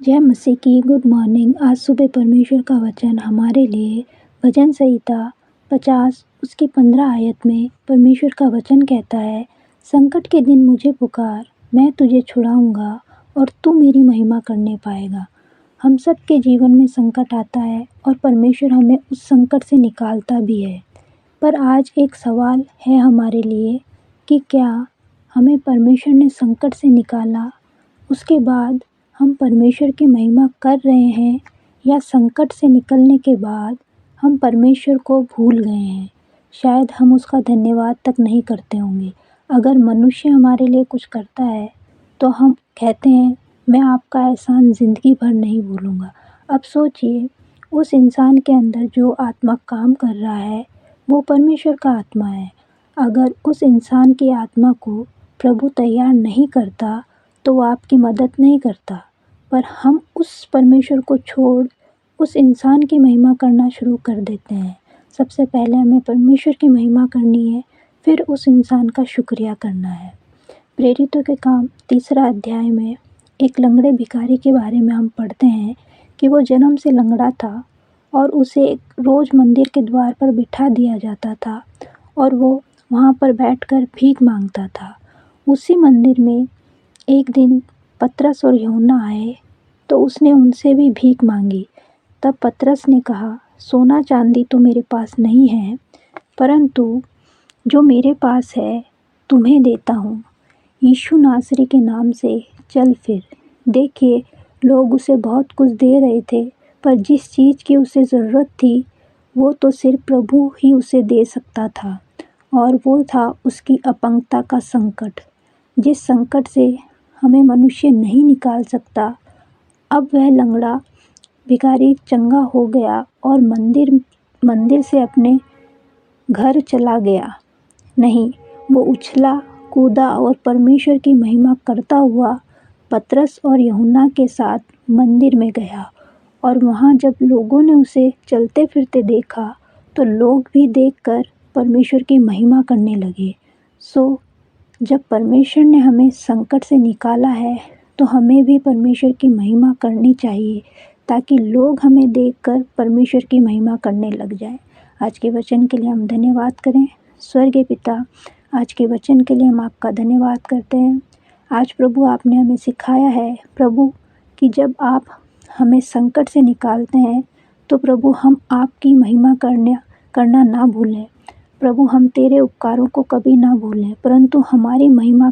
जय मसीह की good morning. आज सुबह परमेश्वर का वचन हमारे लिए भजन संहिता 50 उसकी 15 आयत में परमेश्वर का वचन कहता है, संकट के दिन मुझे पुकार, मैं तुझे छुड़ाऊंगा और तू मेरी महिमा करने पाएगा। हम सब के जीवन में संकट आता है और परमेश्वर हमें उस संकट से निकालता भी है। पर आज एक सवाल है हमारे लिए कि क्या हमें परमेश्वर ने संकट से निकाला, उसके बाद हम परमेश्वर की महिमा कर रहे हैं, या संकट से निकलने के बाद हम परमेश्वर को भूल गए हैं। शायद हम उसका धन्यवाद तक नहीं करते होंगे। अगर मनुष्य हमारे लिए कुछ करता है तो हम कहते हैं, मैं आपका एहसान ज़िंदगी भर नहीं भूलूंगा। अब सोचिए, उस इंसान के अंदर जो आत्मा काम कर रहा है वो परमेश्वर का आत्मा है। अगर उस इंसान की आत्मा को प्रभु तैयार नहीं करता तो वो आपकी मदद नहीं करता। पर हम उस परमेश्वर को छोड़ उस इंसान की महिमा करना शुरू कर देते हैं। सबसे पहले हमें परमेश्वर की महिमा करनी है, फिर उस इंसान का शुक्रिया करना है। प्रेरितों के काम 3 अध्याय में एक लंगड़े भिखारी के बारे में हम पढ़ते हैं कि वो जन्म से लंगड़ा था और उसे रोज़ मंदिर के द्वार पर बिठा दिया जाता था और वो वहाँ पर बैठकर भीख मांगता था। उसी मंदिर में एक दिन पतरस और यूहन्ना आए तो उसने उनसे भी भीख मांगी। तब पतरस ने कहा, सोना चांदी तो मेरे पास नहीं है, परंतु जो मेरे पास है तुम्हें देता हूँ। यीशु नासरी के नाम से चल फिर। देखिए, लोग उसे बहुत कुछ दे रहे थे, पर जिस चीज़ की उसे ज़रूरत थी वो तो सिर्फ प्रभु ही उसे दे सकता था, और वो था उसकी अपंगता का संकट। जिस संकट से हमें मनुष्य नहीं निकाल सकता, अब वह लंगड़ा भिखारी चंगा हो गया और मंदिर से अपने घर चला गया। नहीं, वो उछला कूदा और परमेश्वर की महिमा करता हुआ पतरस और यूहन्ना के साथ मंदिर में गया। और वहाँ जब लोगों ने उसे चलते फिरते देखा तो लोग भी देखकर परमेश्वर की महिमा करने लगे। जब परमेश्वर ने हमें संकट से निकाला है तो हमें भी परमेश्वर की महिमा करनी चाहिए, ताकि लोग हमें देखकर परमेश्वर की महिमा करने लग जाए। आज के वचन के लिए हम धन्यवाद करें। स्वर्गीय पिता, आज के वचन के लिए हम आपका धन्यवाद करते हैं। आज प्रभु आपने हमें सिखाया है प्रभु कि जब आप हमें संकट से निकालते हैं तो प्रभु हम आपकी महिमा करना ना भूलें। प्रभु हम तेरे उपकारों को कभी ना भूलें, परंतु हमारी महिमा